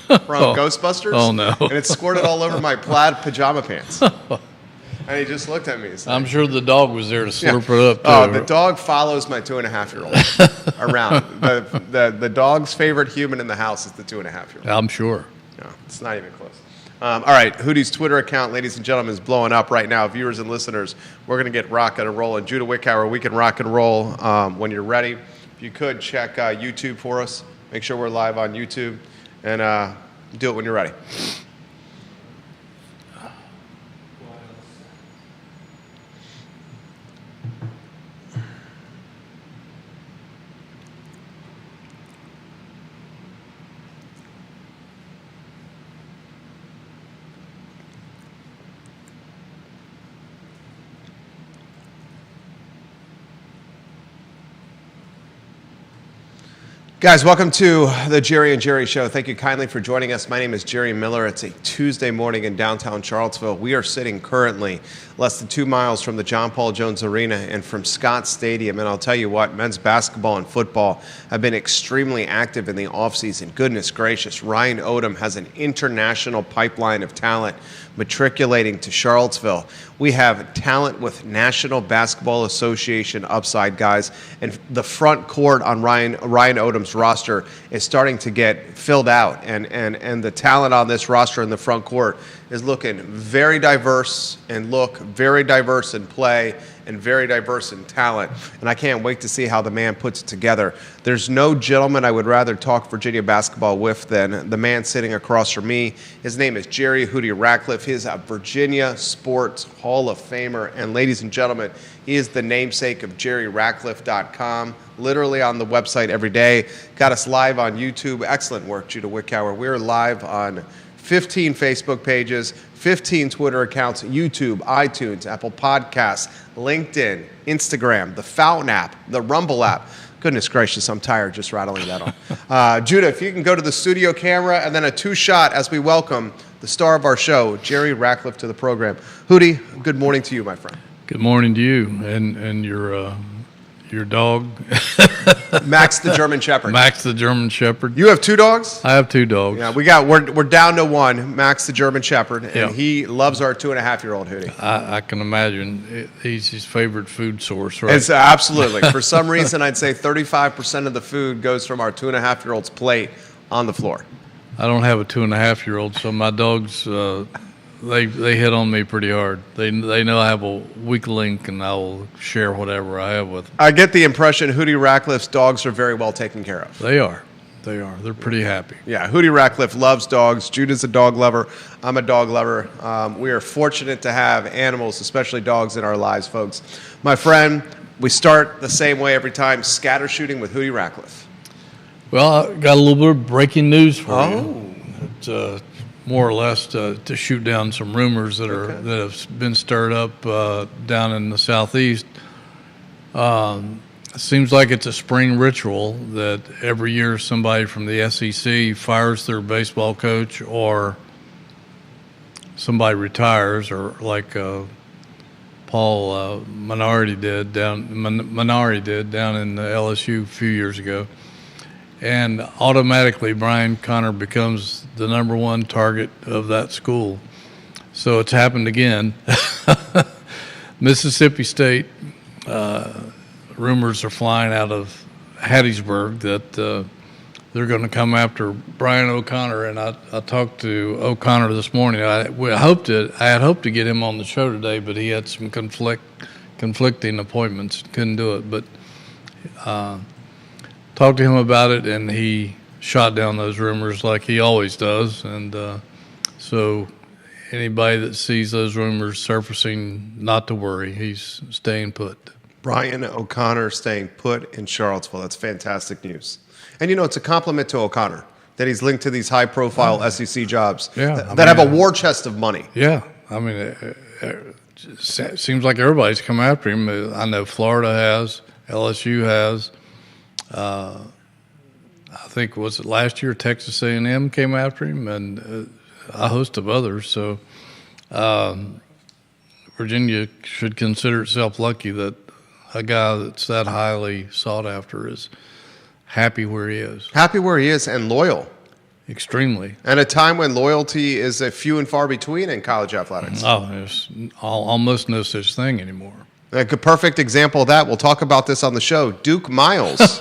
from Ghostbusters. Oh, no. And it squirted all over my plaid pajama pants. And he just looked at me. I'm sure the dog was there to slurp it up, too. Oh, the dog follows my 2.5-year-old around. The dog's favorite human in the house is the 2.5-year-old. I'm sure. No, it's not even close. All right, Hootie's Twitter account, ladies and gentlemen, is blowing up right now. Viewers and listeners, we're going to get rocking and rolling. Judah Wickhauer, we can rock and roll when you're ready. If you could, check YouTube for us. Make sure we're live on YouTube. And do it when you're ready. Guys, welcome to the Jerry and Jerry Show. Thank you kindly for joining us. My name is Jerry Miller. It's a Tuesday morning in downtown Charlottesville. We are sitting currently less than 2 miles from the John Paul Jones Arena and from Scott Stadium. And I'll tell you what, men's basketball and football have been extremely active in the offseason. Goodness gracious, Ryan Odom has an international pipeline of talent matriculating to Charlottesville. We have talent with National Basketball Association upside, guys, and the front court on Ryan Odom's roster is starting to get filled out, and the talent on this roster in the front court is looking very diverse and look very diverse in play and very diverse in talent, and I can't wait to see how the man puts it together. There's no gentleman I would rather talk Virginia basketball with than the man sitting across from me. His name is Jerry Hootie Ratcliffe. He's a Virginia Sports Hall of Famer, and ladies and gentlemen, he is the namesake of JerryRatcliffe.com, literally on the website every day. Got us live on YouTube. Excellent work, Judah Wickhauer. We're live on 15 Facebook pages, 15 Twitter accounts, YouTube, iTunes, Apple Podcasts, LinkedIn, Instagram, the Fountain app, the Rumble app. Goodness gracious, I'm tired just rattling that off. Judah, if you can go to the studio camera and then a two-shot as we welcome the star of our show, Jerry Ratcliffe, to the program. Hootie, good morning to you, my friend. Good morning to you and your dog. Max the German Shepherd. Max the German Shepherd. You have two dogs? I have two dogs. Yeah, we're down to one, Max the German Shepherd, and He loves our 2.5-year-old Hootie. I can imagine he's his favorite food source, right? It's absolutely. For some reason, I'd say 35% of the food goes from our 2.5-year-old's plate on the floor. I don't have a 2.5-year-old, so my dogs they hit on me pretty hard. They know I have a weak link, and I will share whatever I have with them. I get the impression Hootie Ratcliffe's dogs are very well taken care of. They are. They're pretty happy. Yeah, Hootie Ratcliffe loves dogs. Judah's a dog lover. I'm a dog lover. We are fortunate to have animals, especially dogs, in our lives, folks. My friend, we start the same way every time, scatter shooting with Hootie Ratcliffe. Well, I got a little bit of breaking news for you. It's more or less to shoot down some rumors that have been stirred up down in the southeast. It seems like it's a spring ritual that every year somebody from the SEC fires their baseball coach, or somebody retires, or like Paul Minardi did down in the LSU a few years ago. And automatically Brian Connor becomes the number one target of that school. So it's happened again. Mississippi State, rumors are flying out of Hattiesburg that they're going to come after Brian O'Connor. And I talked to O'Connor this morning. I had hoped to get him on the show today, but he had some conflicting appointments, couldn't do it. But talked to him about it, and he shot down those rumors like he always does. And so anybody that sees those rumors surfacing, not to worry. He's staying put. Brian O'Connor staying put in Charlottesville. That's fantastic news. And, it's a compliment to O'Connor that he's linked to these high-profile SEC jobs that have a war chest of money. Yeah. I mean, it seems like everybody's come after him. I know Florida has, LSU has. I think, was it last year, Texas A&M came after him, and a host of others. So Virginia should consider itself lucky that a guy that's that highly sought after is happy where he is. Happy where he is and loyal. extremely. And a time when loyalty is a few and far between in college athletics. Oh, there's almost no such thing anymore. A perfect example of that, we'll talk about this on the show. Duke Miles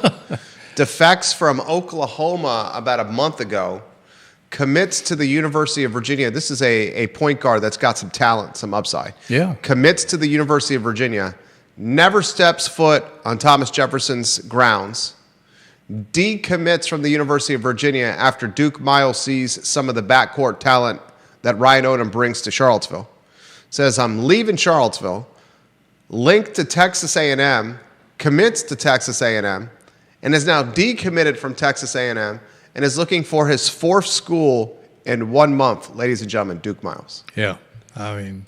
defects from Oklahoma about a month ago, commits to the University of Virginia. This is a point guard that's got some talent, some upside. Yeah. Commits to the University of Virginia, never steps foot on Thomas Jefferson's grounds, decommits from the University of Virginia after Duke Miles sees some of the backcourt talent that Ryan Odom brings to Charlottesville. Says, I'm leaving Charlottesville, linked to Texas A&M, commits to Texas A&M, and is now decommitted from Texas A&M and is looking for his fourth school in 1 month, ladies and gentlemen, Duke Miles. Yeah. I mean,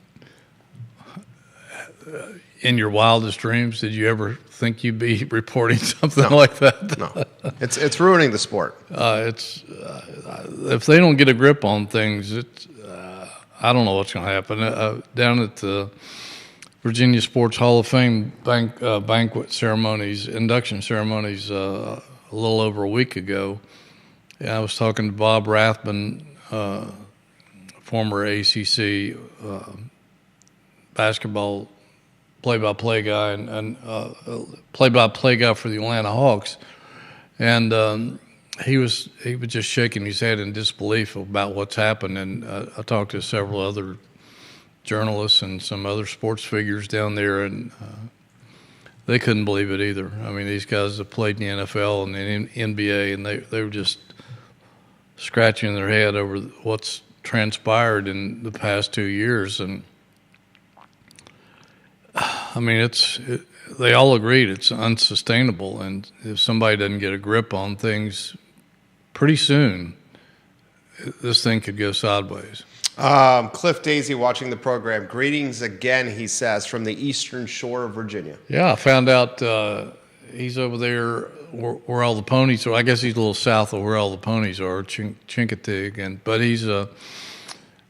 in your wildest dreams, did you ever think you'd be reporting something like that? No. It's ruining the sport. If they don't get a grip on things, I don't know what's going to happen. Down at the Virginia Sports Hall of Fame banquet ceremonies, induction ceremonies, a little over a week ago, I was talking to Bob Rathman, former ACC basketball play-by-play guy and play-by-play guy for the Atlanta Hawks, and he was just shaking his head in disbelief about what's happened. And I talked to several other journalists and some other sports figures down there, and they couldn't believe it either. I mean, these guys have played in the NFL and the NBA, and they were just scratching their head over what's transpired in the past 2 years. And I mean, they all agreed it's unsustainable, and if somebody doesn't get a grip on things pretty soon, this thing could go sideways. Cliff Daisy watching the program. Greetings again, he says, from the eastern shore of Virginia. Yeah, I found out he's over there where all the ponies are. I guess he's a little south of where all the ponies are, Chincoteague, but he's no,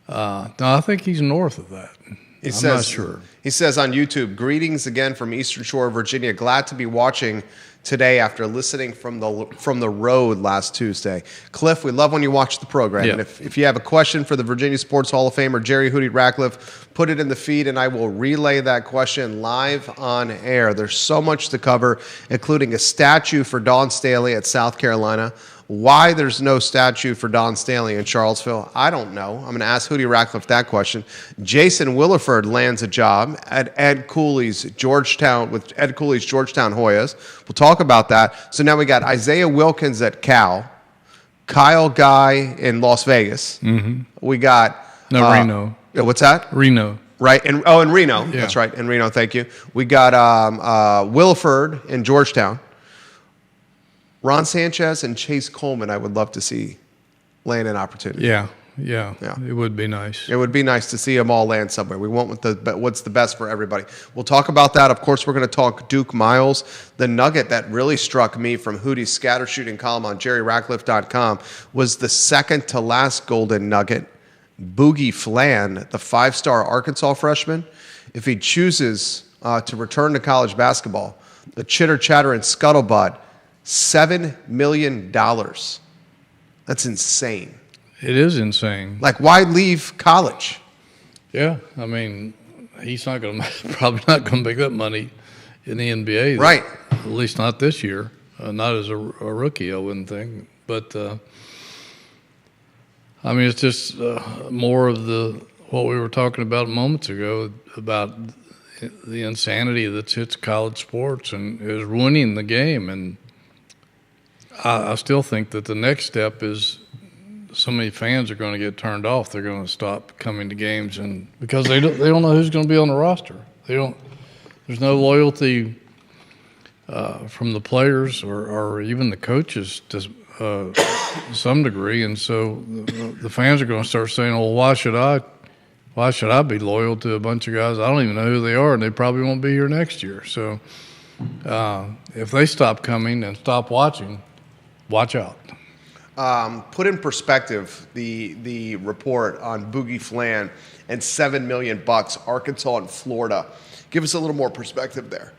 I think he's north of that. I'm not sure. He says on YouTube, greetings again from Eastern Shore of Virginia. Glad to be watching today after listening from the road last Tuesday. Cliff, we love when you watch the program. Yeah. And if you have a question for the Virginia Sports Hall of Famer, Jerry Hootie Ratcliffe, put it in the feed and I will relay that question live on air. There's so much to cover, including a statue for Dawn Staley at South Carolina. Why there's no statue for Dawn Staley in Charlottesville, I don't know. I'm going to ask Hootie Ratcliffe that question. Jason Williford lands a job at Ed Cooley's Georgetown Hoyas. We'll talk about that. So now we got Isaiah Wilkins at Cal, Kyle Guy in Las Vegas. Mm-hmm. We got Reno. What's that? Reno. Right, in Reno. Yeah. That's right, in Reno. Thank you. We got Williford in Georgetown. Ron Sanchez and Chase Coleman, I would love to see land an opportunity. Yeah. It would be nice. It would be nice to see them all land somewhere. We want what's the best for everybody. We'll talk about that. Of course, we're going to talk Duke Miles. The nugget that really struck me from Hootie's scatter shooting column on JerryRatcliffe.com was the second to last golden nugget. Boogie Flan, the 5-star Arkansas freshman, if he chooses to return to college basketball, the chitter chatter and scuttlebutt, $7 million. That's insane. It is insane. Like, why leave college? Yeah, I mean, he's probably not going to make that money in the NBA. Right. At least not this year. Not as a rookie, I wouldn't think. But, I mean, it's just more of what we were talking about moments ago about the insanity that hits college sports and is ruining the game. And I still think that the next step is so many fans are going to get turned off. They're going to stop coming to games, and because they don't know who's going to be on the roster. There's no loyalty from the players or even the coaches to some degree, and so the fans are going to start saying, "Well, why should I be loyal to a bunch of guys I don't even know who they are, and they probably won't be here next year?" So if they stop coming and stop watching, watch out. Put in perspective the report on Boogie Flan and $7 million, Arkansas and Florida. Give us a little more perspective there.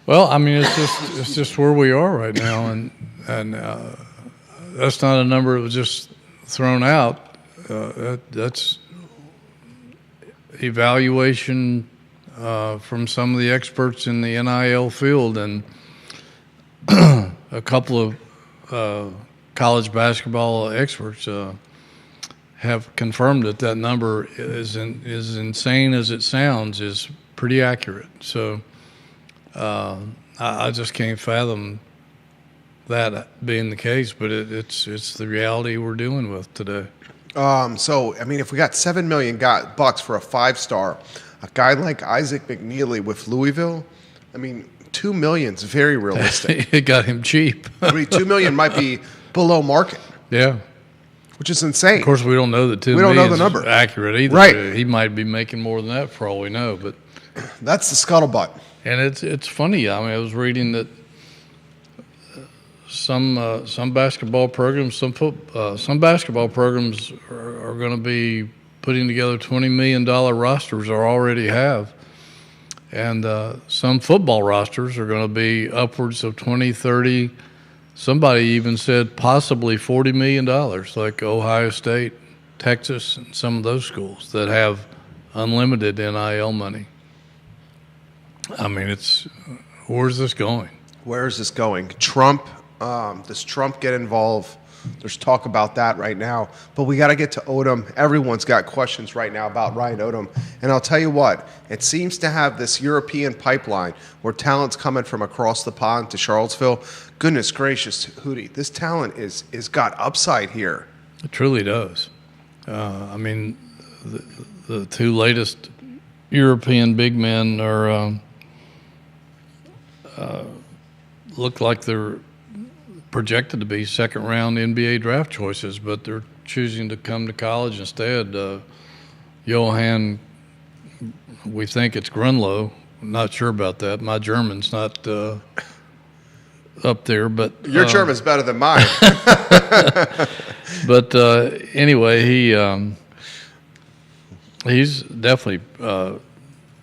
Well, I mean, it's just where we are right now, and that's not a number that was just thrown out, that's evaluation from some of the experts in the NIL field, and a couple of college basketball experts have confirmed that number is insane as it sounds, is pretty accurate. So I just can't fathom that being the case, but it's the reality we're dealing with today. So I mean, if we got $7 million bucks for a 5-star, a guy like Isaac McNeely with Louisville, I mean, $2 million's very realistic. It got him cheap. I mean, $2 million might be below market. Yeah. Which is insane. Of course, we don't know the we don't know the number accurate either. Right. He might be making more than that for all we know. But that's the scuttlebutt. And it's funny. I mean, I was reading that some basketball programs, some basketball programs are going to be putting together $20 million rosters, or already have, and some football rosters are going to be upwards of 20, 30. Somebody even said possibly $40 million, like Ohio State, Texas, and some of those schools that have unlimited NIL money. I mean, where's this going? Where is this going? Trump, does Trump get involved? There's talk about that right now. But we got to get to Odom. Everyone's got questions right now about Ryan Odom. And I'll tell you what, it seems to have this European pipeline where talent's coming from across the pond to Charlottesville. Goodness gracious, Hootie, this talent is got upside here. It truly does. I mean, the two latest European big men are look like they're projected to be second-round NBA draft choices, but they're choosing to come to college instead. Johan, we think it's Grunlow. I'm not sure about that. My German's not up there, but your German's better than mine. But anyway, he's definitely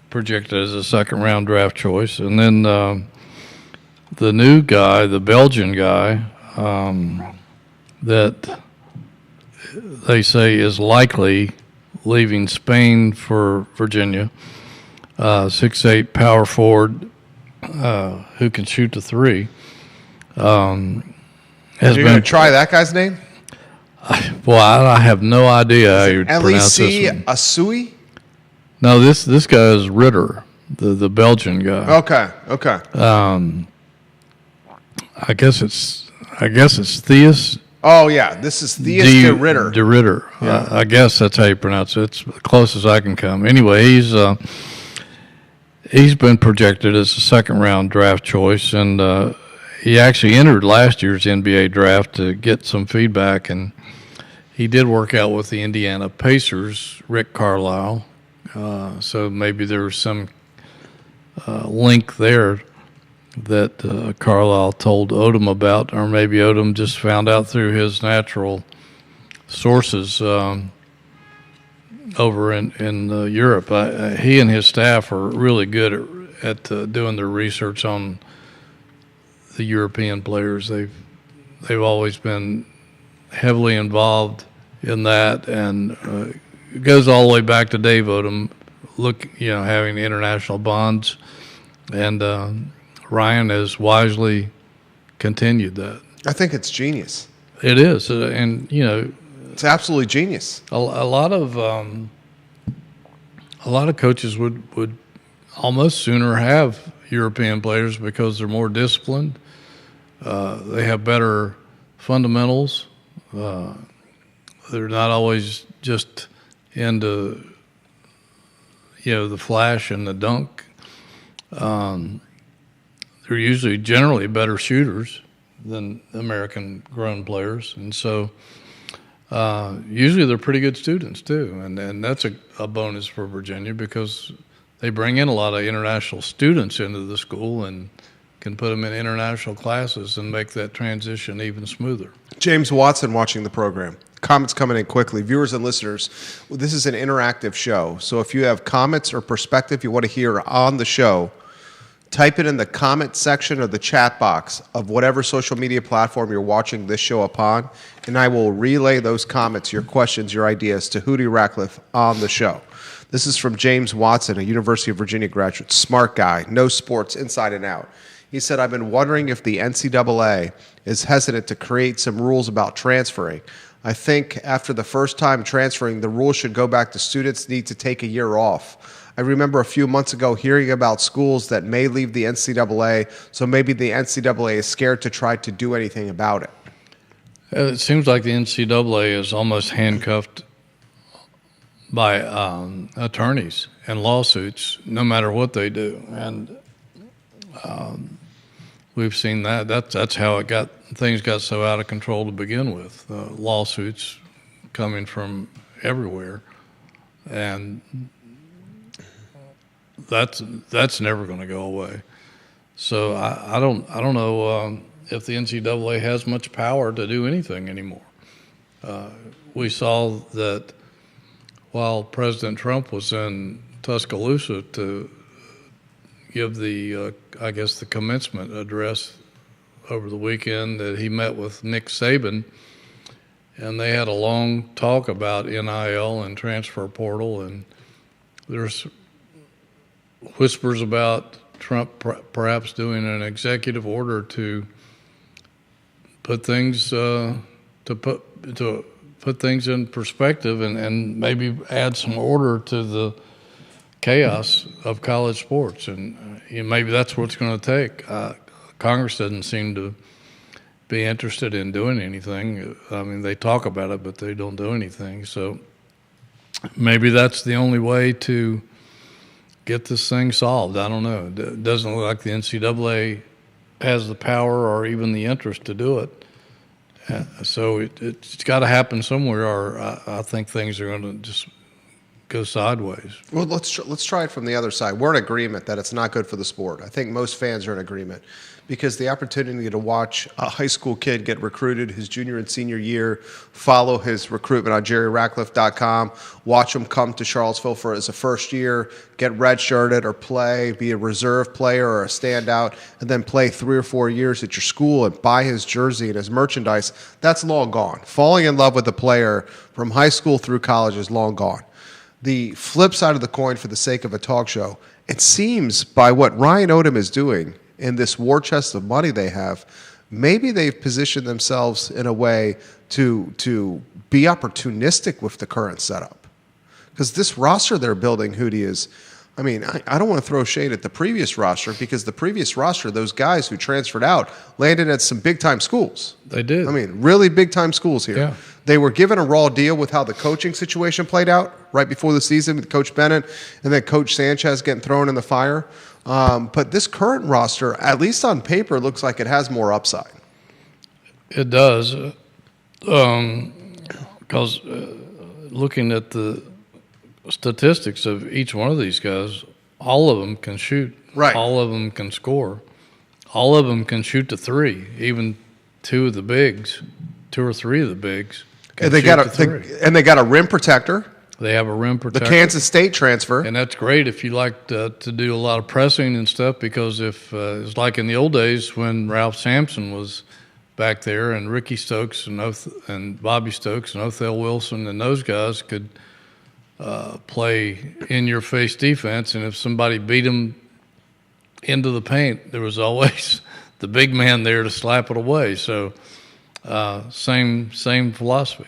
projected as a second-round draft choice, and then. The new guy, the Belgian guy, that they say is likely leaving Spain for Virginia, 6'8" power forward who can shoot the three. You're going to try that guy's name? Well, I have no idea how you pronounce this one. Asui? No, this guy is Ritter, the Belgian guy. Okay. I guess it's Theus. Oh yeah, this is Theus de Ritter. De Ritter. Yeah. I guess that's how you pronounce it. It's the closest I can come. Anyway, he's been projected as a second-round draft choice, and he actually entered last year's NBA draft to get some feedback, and he did work out with the Indiana Pacers, Rick Carlisle. So maybe there's some link there that Carlisle told Odom about, or maybe Odom just found out through his natural sources over in Europe. He and his staff are really good at doing their research on the European players. They've always been heavily involved in that, and it goes all the way back to Dave Odom, having international bonds, and Ryan has wisely continued that. I think it's genius. It is, and it's absolutely genius. A lot of coaches would almost sooner have European players because they're more disciplined. They have better fundamentals. They're not always just into the flash and the dunk. They're usually generally better shooters than American-grown players, and so usually they're pretty good students too, and that's a bonus for Virginia because they bring in a lot of international students into the school and can put them in international classes and make that transition even smoother. James Watson watching the program. Comments coming in quickly. Viewers and listeners, this is an interactive show, so if you have comments or perspective you want to hear on the show, type it in the comment section or the chat box of whatever social media platform you're watching this show upon, and I will relay those comments, your questions, your ideas to Hootie Ratcliffe on the show. This is from James Watson, a University of Virginia graduate, smart guy, knows sports inside and out. He said, I've been wondering if the NCAA is hesitant to create some rules about transferring. I think after the first time transferring, the rules should go back to students need to take a year off. I remember a few months ago hearing about schools that may leave the NCAA, so maybe the NCAA is scared to try to do anything about it. It seems like the NCAA is almost handcuffed by attorneys and lawsuits, no matter what they do. And we've seen that. That's how things got so out of control to begin with. Lawsuits coming from everywhere, and that's never going to go away. So I don't know if the NCAA has much power to do anything anymore. We saw that while President Trump was in Tuscaloosa to give the commencement address over the weekend, that he met with Nick Saban, and they had a long talk about NIL and transfer portal, and there's whispers about Trump perhaps doing an executive order to put things put things in perspective and maybe add some order to the chaos of college sports, and maybe that's what it's going to take. Congress doesn't seem to be interested in doing anything. I mean, they talk about it, but they don't do anything. So maybe that's the only way to get this thing solved. I don't know. It doesn't look like the NCAA has the power or even the interest to do it. So it's got to happen somewhere, or I think things are going to just go sideways. Well, let's try it from the other side. We're in agreement that it's not good for the sport. I think most fans are in agreement, because the opportunity to watch a high school kid get recruited his junior and senior year, follow his recruitment on jerryratcliffe.com, watch him come to Charlottesville for as a first year, get redshirted or play, be a reserve player or a standout, and then play 3 or 4 years at your school and buy his jersey and his merchandise, that's long gone. Falling in love with a player from high school through college is long gone. The flip side of the coin, for the sake of a talk show, it seems by what Ryan Odom is doing in this war chest of money they have, maybe they've positioned themselves in a way to be opportunistic with the current setup. Because this roster they're building, Hootie, is, I mean, I don't want to throw shade at the previous roster, because the previous roster, those guys who transferred out, landed at some big-time schools. They did. I mean, really big-time schools here. Yeah. They were given a raw deal with how the coaching situation played out right before the season with Coach Bennett and then Coach Sanchez getting thrown in the fire. But this current roster, at least on paper, looks like it has more upside. It does, because looking at the statistics of each one of these guys, all of them can shoot. Right. All of them can score. All of them can shoot the three. Even 2 or 3 of the bigs. And they got a rim protector. They have a rim protector. The Kansas State transfer. And that's great if you like to do a lot of pressing and stuff, because if it's like in the old days when Ralph Sampson was back there, and Ricky Stokes and Bobby Stokes and Othell Wilson and those guys could play in-your-face defense, and if somebody beat them into the paint, there was always the big man there to slap it away. So same philosophy.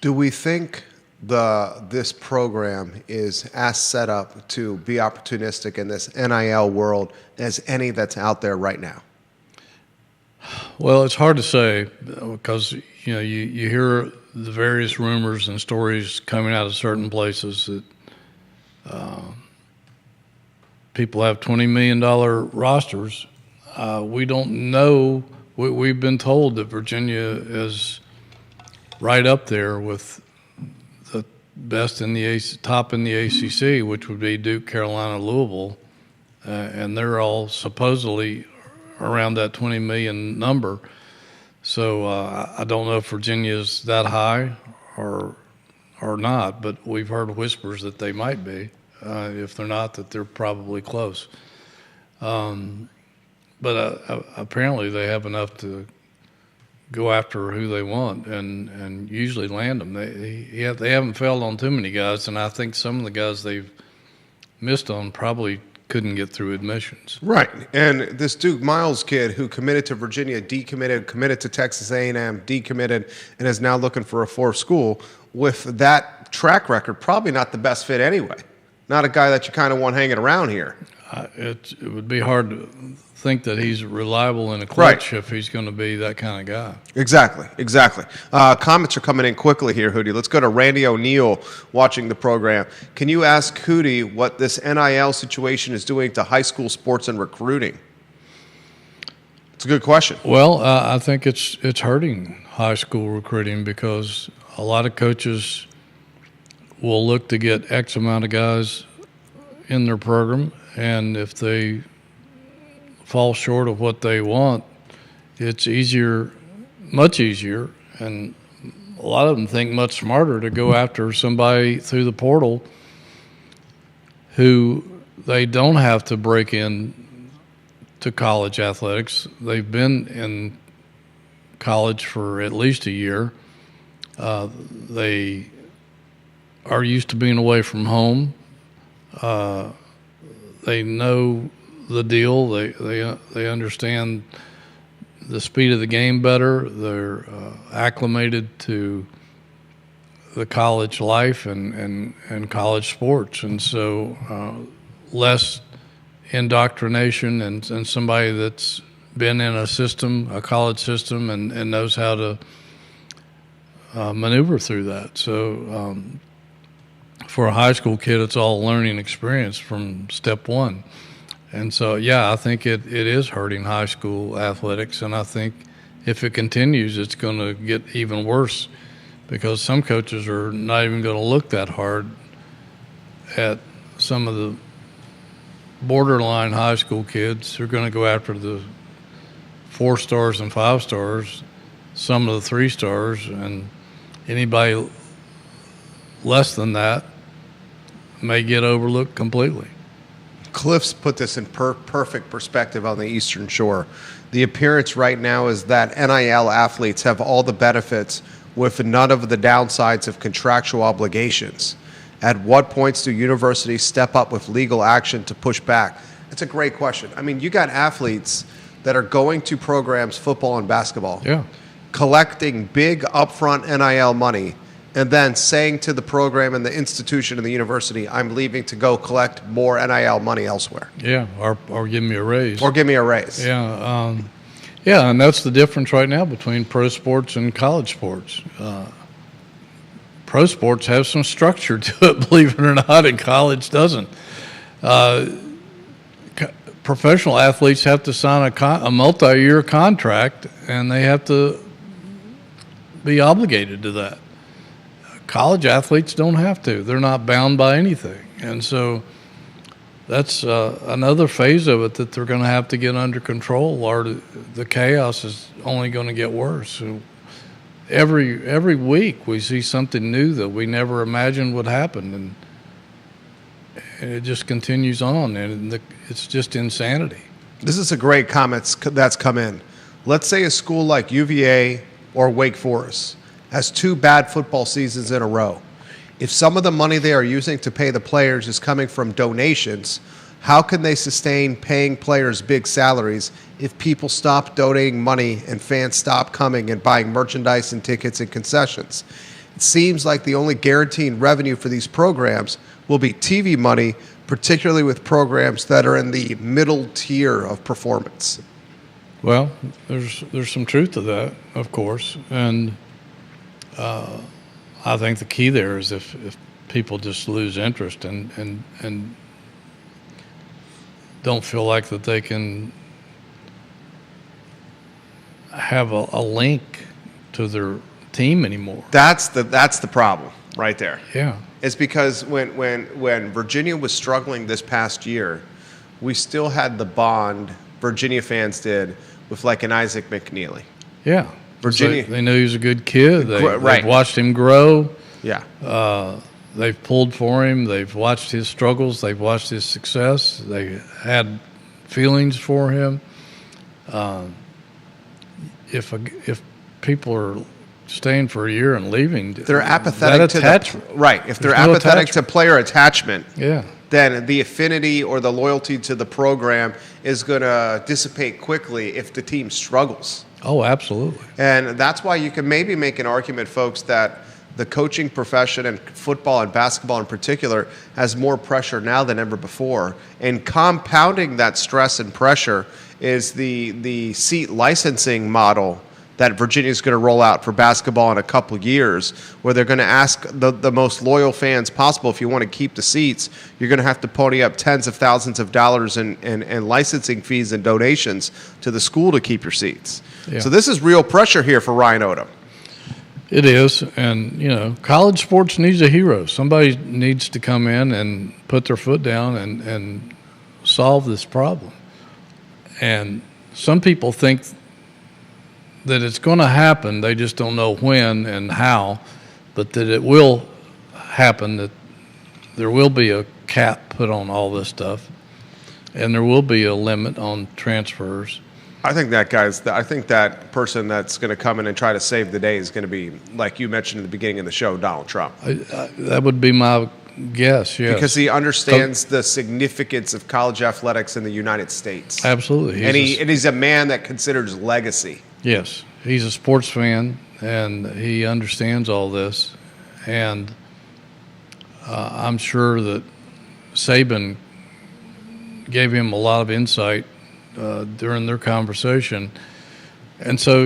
Do we think this program is as set up to be opportunistic in this NIL world as any that's out there right now? Well, it's hard to say, because you hear the various rumors and stories coming out of certain places that people have $20 million rosters. We don't know. We've been told that Virginia is right up there with the best in the top in the ACC, which would be Duke, Carolina, Louisville, and they're all supposedly around that 20 million number. So I don't know if Virginia's that high or not, but we've heard whispers that they might be. If they're not, that they're probably close. But apparently they have enough to go after who they want and usually land them. They haven't failed on too many guys, and I think some of the guys they've missed on probably couldn't get through admissions. Right. And this Duke Miles kid who committed to Virginia, decommitted, committed to Texas A&M, decommitted, and is now looking for a fourth school, with that track record, probably not the best fit anyway. Not a guy that you kind of want hanging around here. It would be hard to think that he's reliable in a clutch if he's going to be that kind of guy. Exactly. Comments are coming in quickly here, Hootie. Let's go to Randy O'Neill watching the program. Can you ask Hootie what this NIL situation is doing to high school sports and recruiting? It's a good question. Well, I think it's hurting high school recruiting because a lot of coaches will look to get X amount of guys in their program, and if they fall short of what they want, it's much easier, and a lot of them think much smarter to go after somebody through the portal who they don't have to break in to college athletics. They've been in college for at least a year. They are used to being away from home. They know the deal. They understand the speed of the game better. They're acclimated to the college life and college sports, and so less indoctrination and somebody that's been in a college system, and knows how to maneuver through that. So for a high school kid, it's all a learning experience from step one. And so, yeah, I think it is hurting high school athletics, and I think if it continues, it's going to get even worse because some coaches are not even going to look that hard at some of the borderline high school kids. They're going to go after the 4 stars and 5 stars, some of the 3 stars, and anybody less than that may get overlooked completely. Cliff's put this in perfect perspective on the Eastern Shore. The appearance right now is that NIL athletes have all the benefits with none of the downsides of contractual obligations. At what points do universities step up with legal action to push back? That's a great question. I mean, you got athletes that are going to programs, football and basketball, collecting big upfront NIL money, and then saying to the program and the institution and the university, I'm leaving to go collect more NIL money elsewhere. Yeah, or give me a raise. Yeah. Yeah, and that's the difference right now between pro sports and college sports. Pro sports have some structure to it, believe it or not, and college doesn't. Professional athletes have to sign a multi-year contract, and they have to be obligated to that. College athletes don't have to. They're not bound by anything. And so that's another phase of it that they're going to have to get under control, or the chaos is only going to get worse. So every week we see something new that we never imagined would happen, and it just continues on, and it's just insanity. This is a great comment that's come in. Let's say a school like UVA or Wake Forest has 2 bad football seasons in a row. If some of the money they are using to pay the players is coming from donations, how can they sustain paying players big salaries if people stop donating money and fans stop coming and buying merchandise and tickets and concessions? It seems like the only guaranteed revenue for these programs will be TV money, particularly with programs that are in the middle tier of performance. Well, there's some truth to that, of course, and I think the key there is if people just lose interest and don't feel like that they can have a link to their team anymore. That's the problem right there. Yeah. It's because when Virginia was struggling this past year, we still had the bond Virginia fans did with like an Isaac McNeely. Yeah. Virginia. They knew he was a good kid. Right. They've watched him grow. Yeah. They've pulled for him. They've watched his struggles. They've watched his success. They had feelings for him. If people are staying for a year and leaving, they're apathetic to attachment. Right. If they're There's no apathetic to attachment. player attachment, Yeah. then the affinity or the loyalty to the program is going to dissipate quickly if the team struggles. Oh, absolutely. And that's why you can maybe make an argument, folks, that the coaching profession and football and basketball in particular has more pressure now than ever before. And compounding that stress and pressure is the seat licensing model that Virginia is going to roll out for basketball in a couple years, where they're going to ask the most loyal fans possible, if you want to keep the seats, you're going to have to pony up tens of thousands of dollars in licensing fees and donations to the school to keep your seats. Yeah. So this is real pressure here for Ryan Odom. It is, and college sports needs a hero. Somebody needs to come in and put their foot down and solve this problem. And some people think that it's going to happen. They just don't know when and how, but that it will happen, that there will be a cap put on all this stuff, and there will be a limit on transfers. I think that person that's going to come in and try to save the day is going to be, like you mentioned at the beginning of the show, Donald Trump. That would be my guess, yes. Because he understands the significance of college athletics in the United States. Absolutely. And he's a man that considers legacy. Yes, he's a sports fan, and he understands all this. And I'm sure that Saban gave him a lot of insight during their conversation. And so,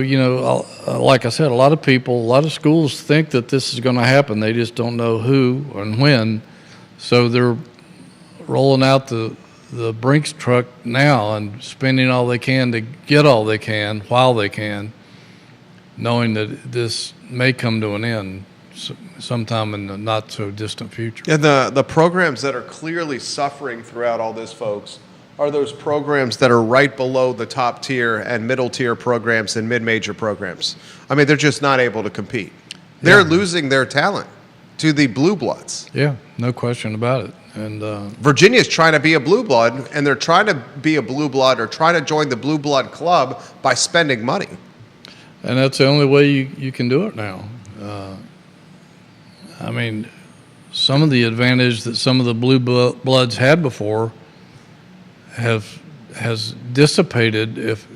like I said, a lot of schools think that this is going to happen. They just don't know who and when. So they're rolling out the Brinks truck now and spending all they can to get all they can while they can, knowing that this may come to an end sometime in the not so distant future. And the programs that are clearly suffering throughout all this, folks, are those programs that are right below the top tier and middle tier programs and mid-major programs. I mean, they're just not able to compete. They're losing their talent to the blue bloods. Yeah, no question about it. And Virginia's trying to be a blue blood, and they're trying to be a blue blood or trying to join the blue blood club by spending money. And that's the only way you can do it now. I mean, some of the advantage that some of the blue bloods had before has dissipated if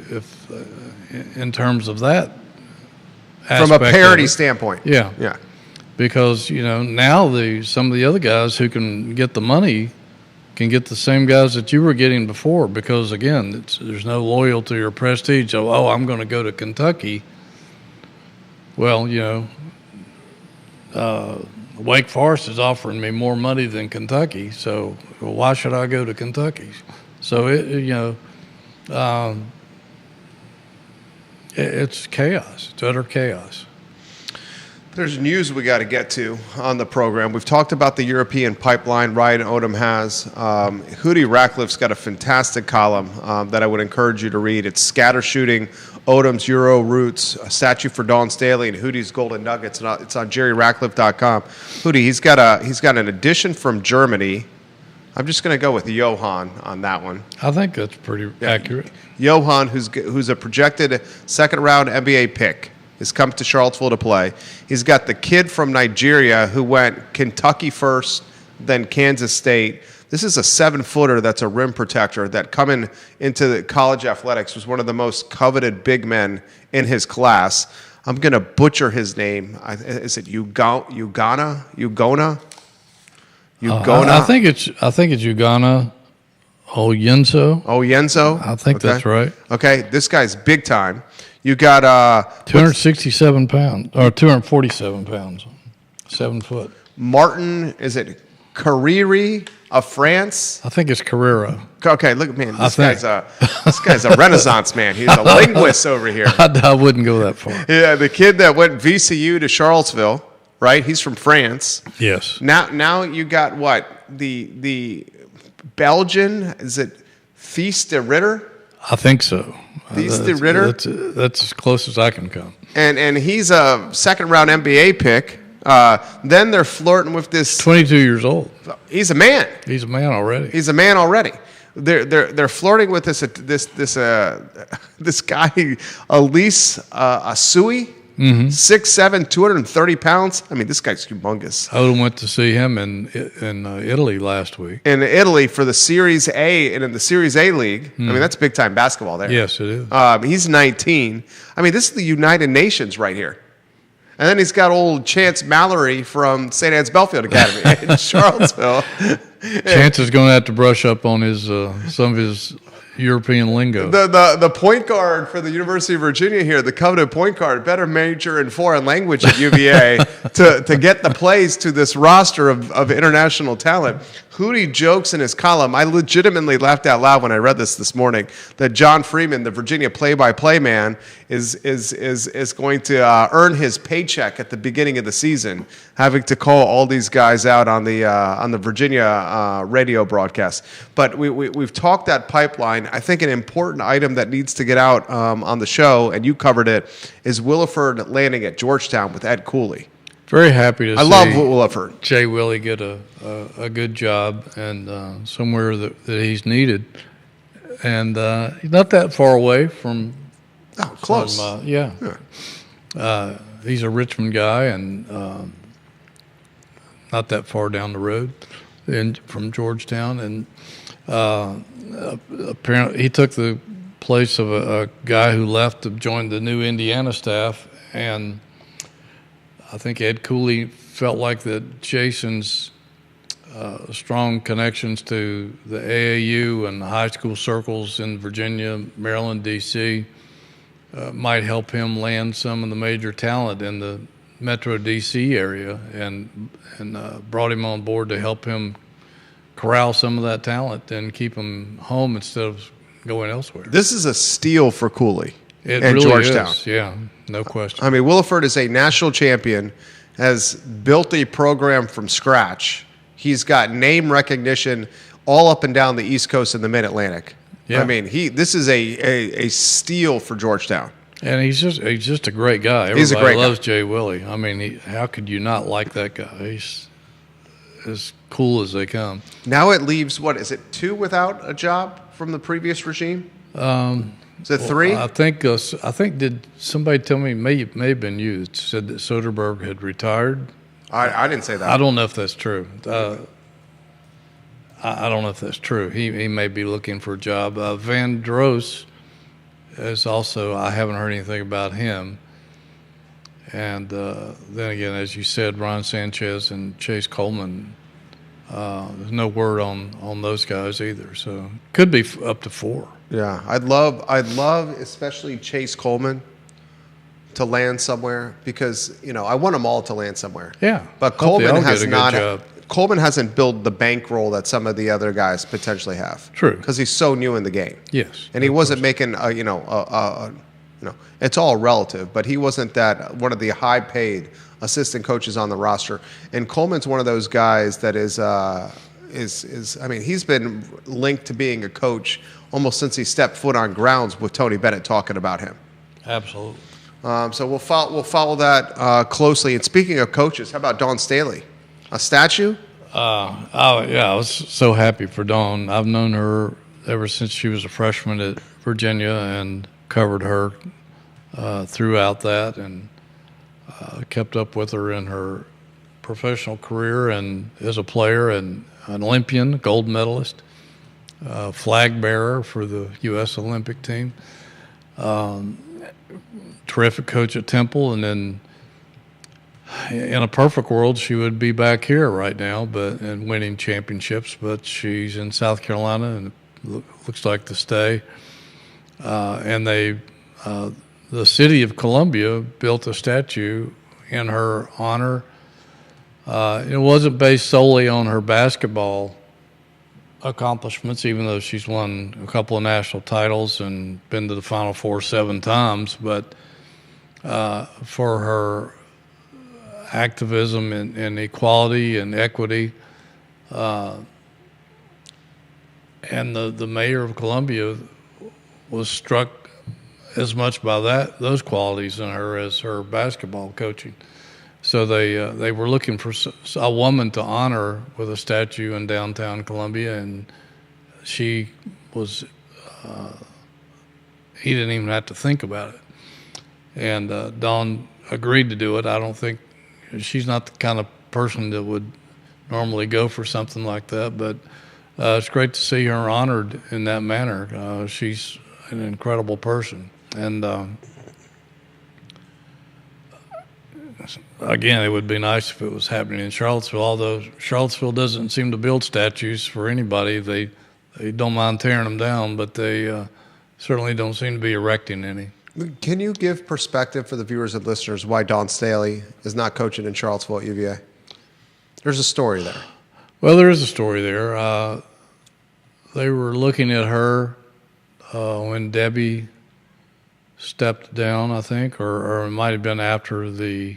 in terms of that aspect. From a parity standpoint. Yeah. Because, now some of the other guys who can get the money can get the same guys that you were getting before, because, again, there's no loyalty or prestige. So, I'm going to go to Kentucky. Well, Wake Forest is offering me more money than Kentucky, so why should I go to Kentucky? So, it's chaos. It's utter chaos. There's news we got to get to on the program. We've talked about the European pipeline Ryan Odom has. Hootie Ratcliffe's got a fantastic column that I would encourage you to read. It's Scatter Shooting, Odom's Euro Roots, a statue for Dawn Staley, and Hootie's Golden Nuggets. It's on jerryratcliffe.com. Hootie, he's got an addition from Germany. I'm just going to go with Johan on that one. I think that's pretty accurate. Johan, who's a projected second-round NBA pick, has come to Charlottesville to play. He's got the kid from Nigeria who went Kentucky first, then Kansas State. This is a 7-footer that's a rim protector that coming into the college athletics was one of the most coveted big men in his class. I'm going to butcher his name. Is it Ugona? I think it's Ugana Oyenso. I think that's right. Okay, this guy's big time. You got 267 pounds or 247 pounds, 7 foot. Martin, is it Carreri of France? I think it's Carrera. Okay, look, man, this guy's a Renaissance man. He's a linguist over here. I wouldn't go that far. Yeah, the kid that went VCU to Charlottesville, right? He's from France. Yes. Now you got what? The Belgian, is it Thies de Ritter? I think so. Thies de Ritter? That's as close as I can come. And he's a second-round NBA pick. Then they're flirting with this. 22 years old. He's a man. He's a man already. He's a man already. they're flirting with this guy Elise Asui. 6'7", 230 pounds. I mean, this guy's humongous. I went to see him in Italy last week. In Italy for the Series A and in the Series A League. I mean, that's big time basketball there. Yes, it is. He's 19. I mean, this is the United Nations right here. And then he's got old Chance Mallory from St. Anne's Belfield Academy in Charlottesville. Chance is going to have to brush up on his some of his European lingo. The point guard for the University of Virginia here, the coveted point guard, better major in foreign language at UVA to get the plays to this roster of international talent. Hootie jokes in his column. I legitimately laughed out loud when I read this morning that John Freeman, the Virginia play-by-play man, is going to earn his paycheck at the beginning of the season, having to call all these guys out on the Virginia radio broadcast. But we've talked that pipeline. I think an important item that needs to get out on the show, and you covered it, is Williford landing at Georgetown with Ed Cooley. Very happy to see love Williford. Jay Willie get a good job and somewhere that he's needed. And he's not that far away from close. He's a Richmond guy and not that far down the road from Georgetown. And apparently he took the place of a guy who left to join the new Indiana staff, and I think Ed Cooley felt like that Jason's strong connections to the AAU and high school circles in Virginia, Maryland, D.C. Might help him land some of the major talent in the Metro D.C. area, and brought him on board to help him corral some of that talent and keep him home instead of going elsewhere. This is a steal for Cooley It and really Georgetown. is, yeah, no question. I mean, Williford is a national champion, has built a program from scratch. He's got name recognition all up and down the East Coast and the Mid-Atlantic. Yeah. I mean, this is a steal for Georgetown. And he's just a great guy. Everybody He's a great loves guy. Jay Willie. I mean, how could you not like that guy? He's as cool as they come. Now it leaves, what, is it 2 without a job from the previous regime? Is it 3? I think did somebody tell me, may have been you, that said that Soderbergh had retired? I didn't say that. I don't know if that's true. I don't know if that's true. He may be looking for a job. Van Droos is also, I haven't heard anything about him. And then again, as you said, Ron Sanchez and Chase Coleman, there's no word on those guys either. So could be up to 4. Yeah, I'd love, especially Chase Coleman, to land somewhere because I want them all to land somewhere. Yeah, but hope they all Coleman has get a good not. job. Coleman hasn't built the bankroll that some of the other guys potentially have. True, because he's so new in the game. Yes, and he wasn't making it's all relative, but he wasn't that one of the high-paid assistant coaches on the roster. And Coleman's one of those guys that is I mean, he's been linked to being a coach almost since he stepped foot on grounds with Tony Bennett talking about him. Absolutely. So we'll follow that closely. And speaking of coaches, how about Dawn Staley? A statue? I was so happy for Dawn. I've known her ever since she was a freshman at Virginia and covered her throughout that, and kept up with her in her professional career and as a player, and an Olympian, gold medalist, flag bearer for the U.S. Olympic team. Terrific coach at Temple, and then in a perfect world she would be back here right now and winning championships, but she's in South Carolina and it looks like to stay. And the city of Columbia built a statue in her honor. It wasn't based solely on her basketball accomplishments, even though she's won a couple of national titles and been to the Final Four 7 times, but for her activism in equality and equity. And the mayor of Columbia was struck as much by those qualities in her as her basketball coaching. So they were looking for a woman to honor with a statue in downtown Columbia, and she was, he didn't even have to think about it. And Dawn agreed to do it. I don't think, she's not the kind of person that would normally go for something like that, but it's great to see her honored in that manner. She's an incredible person. And again, it would be nice if it was happening in Charlottesville, although Charlottesville doesn't seem to build statues for anybody. They don't mind tearing them down, but they certainly don't seem to be erecting any. Can you give perspective for the viewers and listeners why Dawn Staley is not coaching in Charlottesville at UVA? There's a story there. Well, there is a story there. They were looking at her when Debbie stepped down, I think, or it might have been after the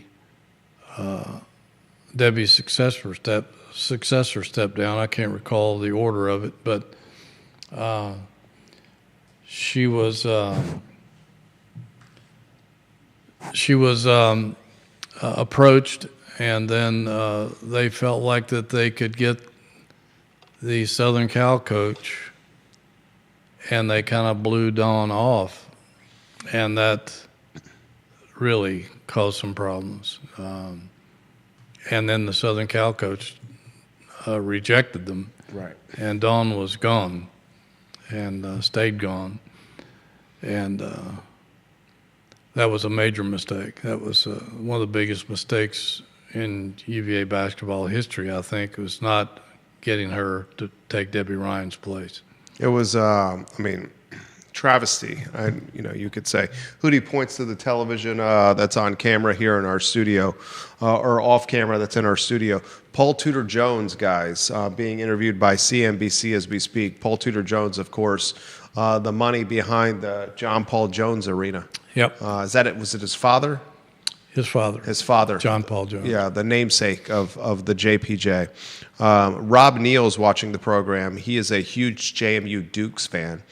Debbie's successor stepped down. I can't recall the order of it, but she was approached, and then they felt like that they could get the Southern Cal coach, and they kind of blew Dawn off, and that really caused some problems. And then the Southern Cal coach rejected them, Right. and Dawn was gone and stayed gone. And that was a major mistake. That was one of the biggest mistakes in UVA basketball history, I think, was not getting her to take Debbie Ryan's place. It was, travesty. You could say. Hootie points to the television that's on camera here in our studio, or off camera that's in our studio. Paul Tudor Jones, guys, being interviewed by CNBC as we speak. Paul Tudor Jones, of course, the money behind the John Paul Jones Arena. Yep. Was it his father? His father. His father. John Paul Jones. Yeah, the namesake of the JPJ. Rob Neal's watching the program. He is a huge JMU Dukes fan,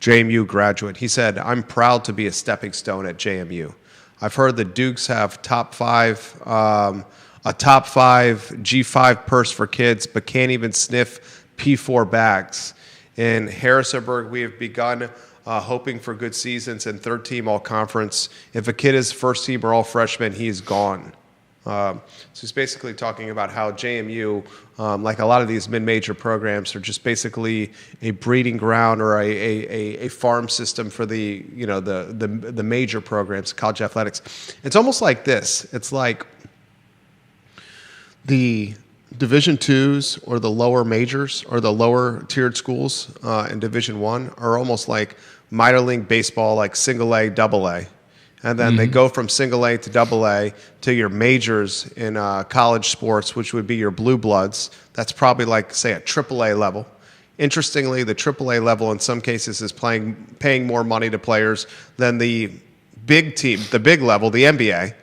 JMU graduate. He said, "I'm proud to be a stepping stone at JMU. I've heard the Dukes have a top five G5 purse for kids, but can't even sniff P4 bags. In Harrisonburg, we have begun hoping for good seasons and third team all conference. If a kid is first team or all freshman, he's gone." So he's basically talking about how JMU, like a lot of these mid-major programs, are just basically a breeding ground or a farm system for the major programs, college athletics. It's almost like this. It's like the Division IIs or the lower majors or the lower tiered schools in Division I are almost like minor league baseball, like single A, double A. And then they go from single A to double A to your majors in college sports, which would be your blue bloods. That's probably like, say, a triple A level. Interestingly, the triple A level in some cases is paying more money to players than the big team, the big level, the NBA.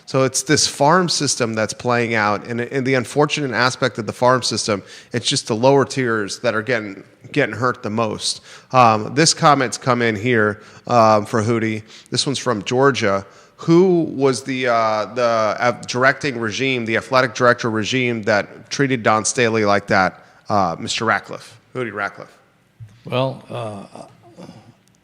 So it's this farm system that's playing out, and the unfortunate aspect of the farm system, it's just the lower tiers that are getting hurt the most. This comment's come in here for Hootie. This one's from Georgia. Who was the directing regime, the athletic director regime that treated Dawn Staley like that? Mr. Ratcliffe, Hootie Ratcliffe. Well,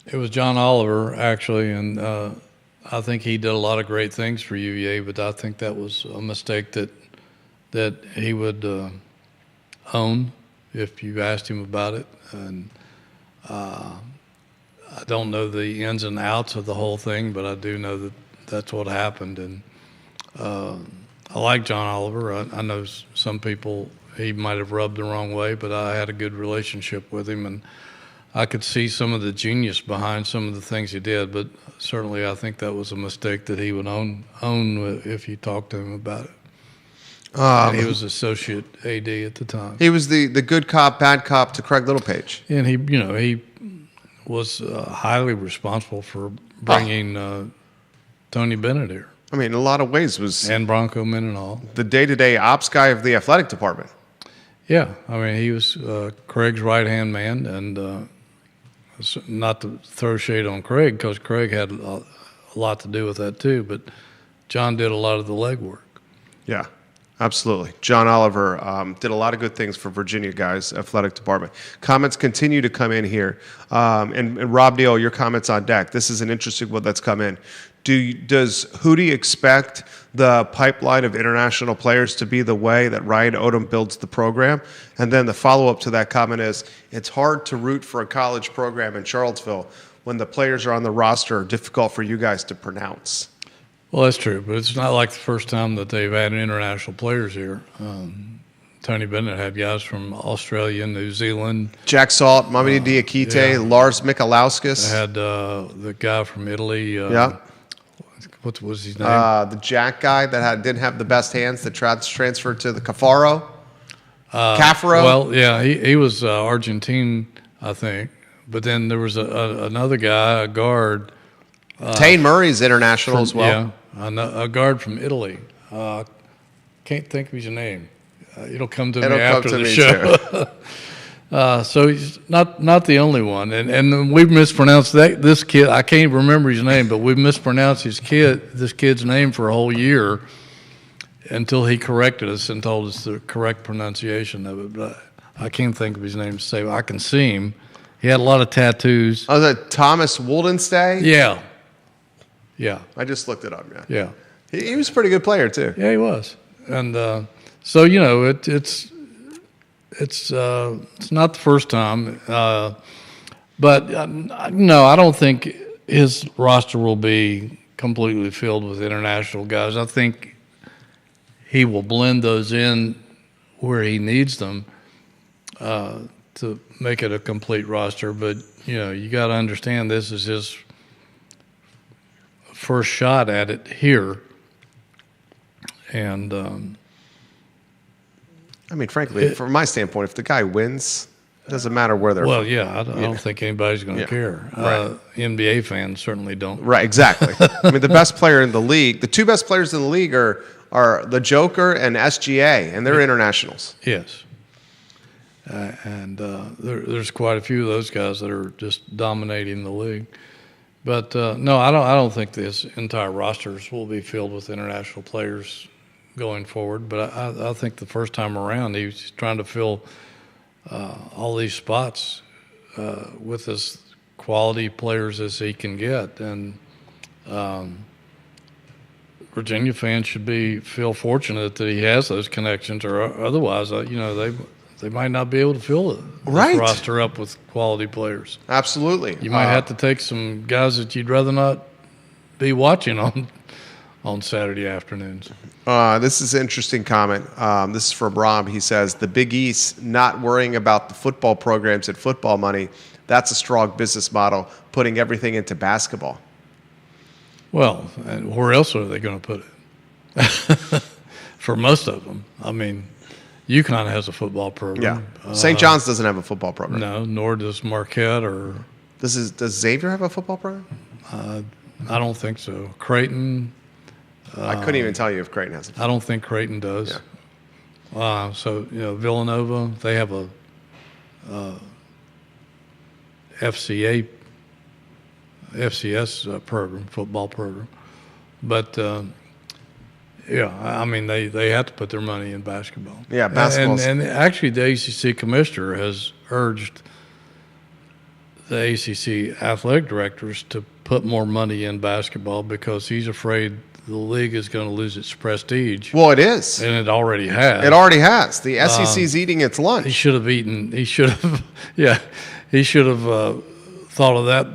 it was John Oliver, actually, and I think he did a lot of great things for UVA, but I think that was a mistake that he would own if you asked him about it. And I don't know the ins and outs of the whole thing, but I do know that that's what happened. And I like John Oliver. I know some people he might have rubbed the wrong way, but I had a good relationship with him, and I could see some of the genius behind some of the things he did, but certainly I think that was a mistake that he would own if you talked to him about it. And he was associate AD at the time. He was the good cop, bad cop to Craig Littlepage. And he was highly responsible for bringing Tony Bennett here. I mean, in a lot of ways was... And Bronco Mendenhall. The day-to-day ops guy of the athletic department. Yeah. I mean, he was Craig's right-hand man, and... not to throw shade on Craig, because Craig had a lot to do with that too, but John did a lot of the legwork. Yeah. Absolutely. John Oliver did a lot of good things for Virginia guys, athletic department. Comments continue to come in here. And Rob Neal, your comments on deck. This is an interesting one that's come in. Does Hootie expect the pipeline of international players to be the way that Ryan Odom builds the program? And then the follow-up to that comment is, it's hard to root for a college program in Charlottesville when the players are on the roster are difficult for you guys to pronounce. Well, that's true, but it's not like the first time that they've had international players here. Tony Bennett had guys from Australia, New Zealand. Jack Salt, Mamadi Diakite, Lars Mikalauskas. They had the guy from Italy. What was his name? The Jack guy that didn't have the best hands that transferred to the Cafaro. Cafaro? Well, yeah, he was Argentine, I think. But then there was another guy, a guard. Tane Murray's international as well. Yeah, a guard from Italy. Can't think of his name. It'll come to me after the show. So he's not the only one, and we've mispronounced this kid. I can't remember his name, but we've mispronounced this kid's name for a whole year until he corrected us and told us the correct pronunciation of it. But I can't think of his name to say. I can see him. He had a lot of tattoos. Oh, that Thomas Woldenstay? Yeah. I just looked it up. Yeah. He was a pretty good player too. Yeah, he was, and so it's not the first time, but no, I don't think his roster will be completely filled with international guys. I think he will blend those in where he needs them to make it a complete roster. But you got to understand this is his first shot at it here, and I mean, frankly, from my standpoint, if the guy wins, it doesn't matter where they're well, from. yeah, I don't think anybody's going to care. Right. NBA fans certainly don't. Right, exactly. I mean, the best player in the league, the two best players in the league are the Joker and SGA, and they're internationals. Yes. And there's quite a few of those guys that are just dominating the league. But no, I don't think this entire rosters will be filled with international players going forward. But I think the first time around, he was trying to fill all these spots with as quality players as he can get. And Virginia fans should feel fortunate that he has those connections, or otherwise, they might not be able to fill this roster up with quality players. Absolutely. You might have to take some guys that you'd rather not be watching on Saturday afternoons. This is an interesting comment. This is from Rob. He says, the Big East not worrying about the football programs and football money, that's a strong business model, putting everything into basketball. Well, and where else are they going to put it? For most of them. I mean, UConn has a football program. Yeah. St. John's doesn't have a football program. No, nor does Marquette or... Does Xavier have a football program? I don't think so. Creighton... I couldn't even tell you if Creighton has a football. I don't think Creighton does. Yeah. So, Villanova, they have a FCS program, football program. But... I mean, they have to put their money in basketball. Yeah, basketball. And actually, the ACC commissioner has urged the ACC athletic directors to put more money in basketball because he's afraid the league is going to lose its prestige. Well, it is. And it already has. It already has. The SEC's eating its lunch. He should have thought of that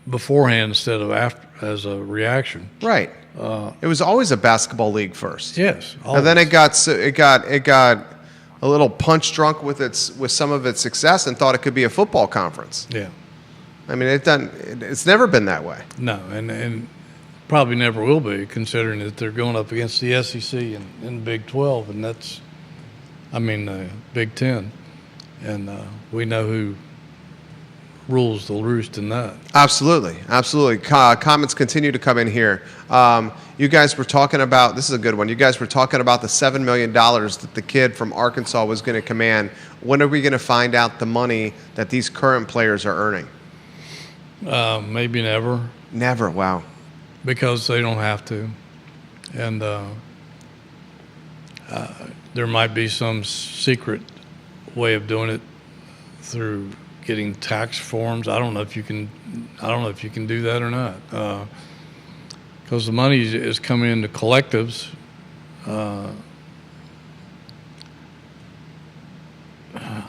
beforehand instead of after as a reaction. Right. It was always a basketball league first. Yes, always. And then it got a little punch drunk with some of its success and thought it could be a football conference. Yeah. I mean, it's never been that way. No, and probably never will be, considering that they're going up against the SEC and Big 12, and Big 10, and we know who rules the roost in that. Absolutely. Comments continue to come in here. You guys were talking about, this is a good one, you guys were talking about the $7 million that the kid from Arkansas was going to command. When are we going to find out the money that these current players are earning? Maybe never. Never, wow. Because they don't have to. And There might be some secret way of doing it through getting tax forms. I don't know if you can do that or not, because the money is coming into collectives.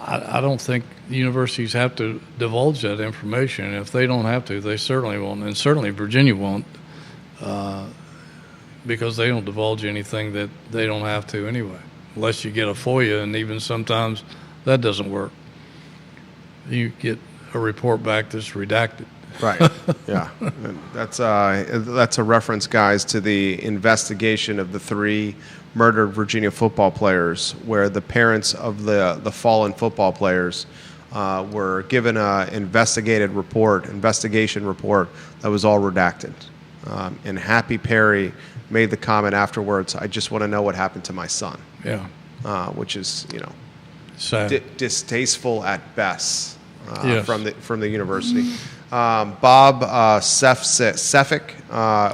I don't think the universities have to divulge that information. And if they don't have to, they certainly won't, and certainly Virginia won't, because they don't divulge anything that they don't have to anyway, unless you get a FOIA, and even sometimes that doesn't work. You get a report back that's redacted. Right. Yeah. And that's a reference, guys, to the investigation of the 3 murdered Virginia football players, where the parents of the fallen football players were given an investigation report that was all redacted. And Happy Perry made the comment afterwards, "I just want to know what happened to my son." Yeah. Which is, Sad. distasteful at best Yes. from the university. Bob Sefik,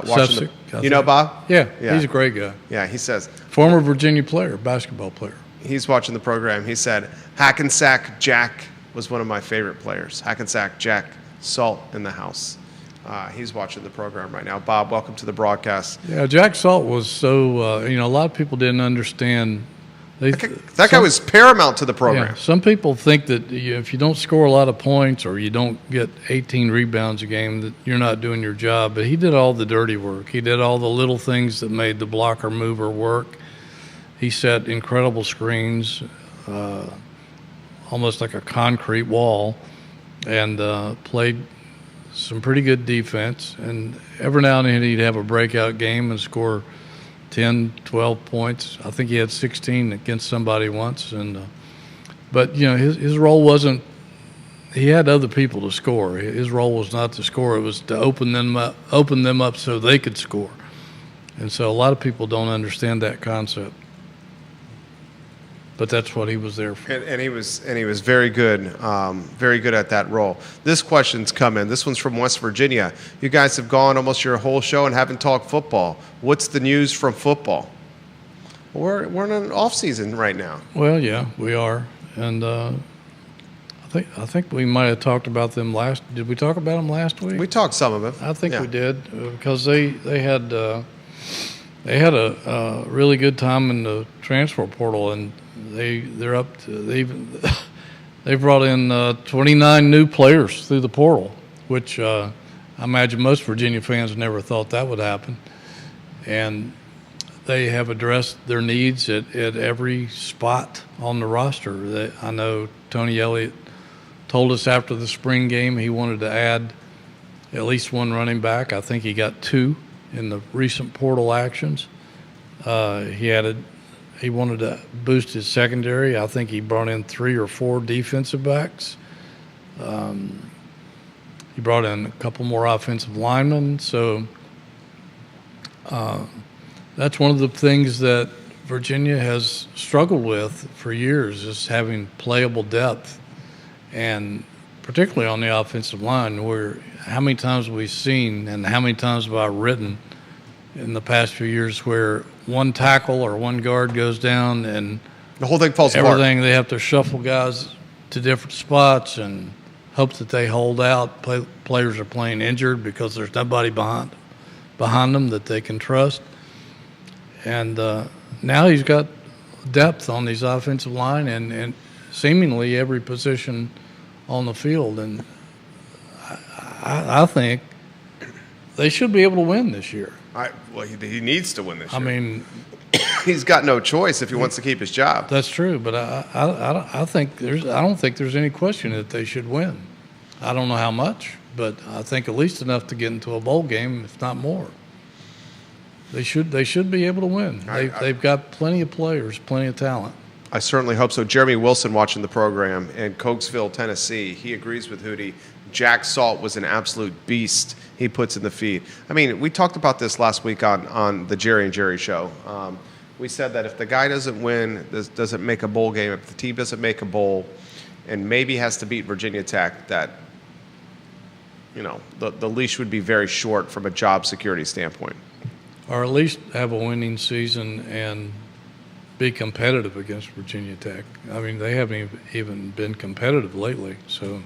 watching Sefcik, you know Bob? Yeah, Yeah. he's a great guy. Yeah, he says Former Virginia player, basketball player. he's watching the program. He said Hackensack Jack was one of my favorite players. Hackensack Jack, salt in the house. He's watching the program right now. Bob, welcome to the broadcast. Yeah, Jack Salt was so, a lot of people didn't understand. That guy was paramount to the program. Yeah, some people think that if you don't score a lot of points or you don't get 18 rebounds a game, that you're not doing your job. But he did all the dirty work. He did all the little things that made the blocker mover work. He set incredible screens, almost like a concrete wall, and played some pretty good defense. And every now and then he'd have a breakout game and score 10, 12 points. I think he had 16 against somebody once. But his role wasn't. He had other people to score. His role was not to score. It was to open them up so they could score. And so a lot of people don't understand that concept. But that's what he was there for. And he was very good at that role. This question's come in. This one's from West Virginia. You guys have gone almost your whole show and haven't talked football. What's the news from football? We're in an off season right now. Well, yeah, we are, and I think we might have talked about them last. Did we talk about them last week? We talked some of it. I think Yeah. we did, because they had a really good time in the transfer portal, and they're up to they brought in 29 new players through the portal, which I imagine most Virginia fans never thought that would happen. And they have addressed their needs at every spot on the roster. I know Tony Elliott told us after the spring game he wanted to add at least one running back. I think he got 2 in the recent portal actions. He wanted to boost his secondary. I think he brought in 3 or 4 defensive backs. He brought in a couple more offensive linemen. So that's one of the things that Virginia has struggled with for years, is having playable depth, and particularly on the offensive line, where how many times have we seen and how many times have I written in the past few years where one tackle or one guard goes down and The whole thing falls apart. they have to shuffle guys to different spots and hope that they hold out. Players are playing injured because there's nobody behind them that they can trust. And now he's got depth on these offensive line and seemingly every position on the field. And I think they should be able to win this year. He needs to win this year. I mean, he's got no choice if he wants to keep his job. that's true, but I don't think there's any question that they should win. I don't know how much, but I think at least enough to get into a bowl game, if not more. They should be able to win. They've got plenty of players, plenty of talent. I certainly hope so. Jeremy Wilson watching the program in Cokesville, Tennessee. He agrees with Hootie. Jack Salt was an absolute beast he puts in the feed. I mean, we talked about this last week on the Jerry and Jerry show. We said that if the guy doesn't win, doesn't make a bowl game, if the team doesn't make a bowl, and maybe has to beat Virginia Tech, that the leash would be very short from a job security standpoint. Or at least have a winning season and be competitive against Virginia Tech. I mean, they haven't even been competitive lately, so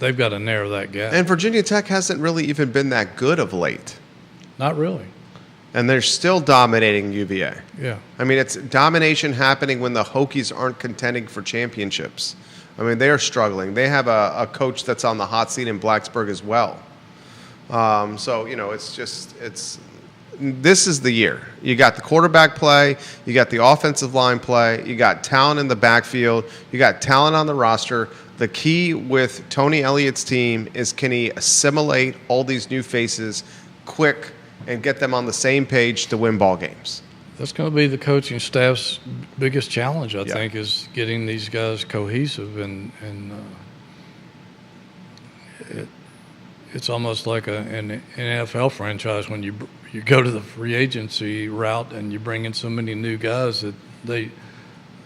they've got to narrow that gap. And Virginia Tech hasn't really even been that good of late. Not really. And they're still dominating UVA. Yeah. I mean, it's domination happening when the Hokies aren't contending for championships. I mean, they are struggling. They have a coach that's on the hot seat in Blacksburg as well. So, this is the year. You got the quarterback play, you got the offensive line play, you got talent in the backfield, you got talent on the roster. The key with Tony Elliott's team is, can he assimilate all these new faces quick and get them on the same page to win ball games? That's going to be the coaching staff's biggest challenge, I think, is getting these guys cohesive. And it's almost like an NFL franchise when you go to the free agency route and you bring in so many new guys that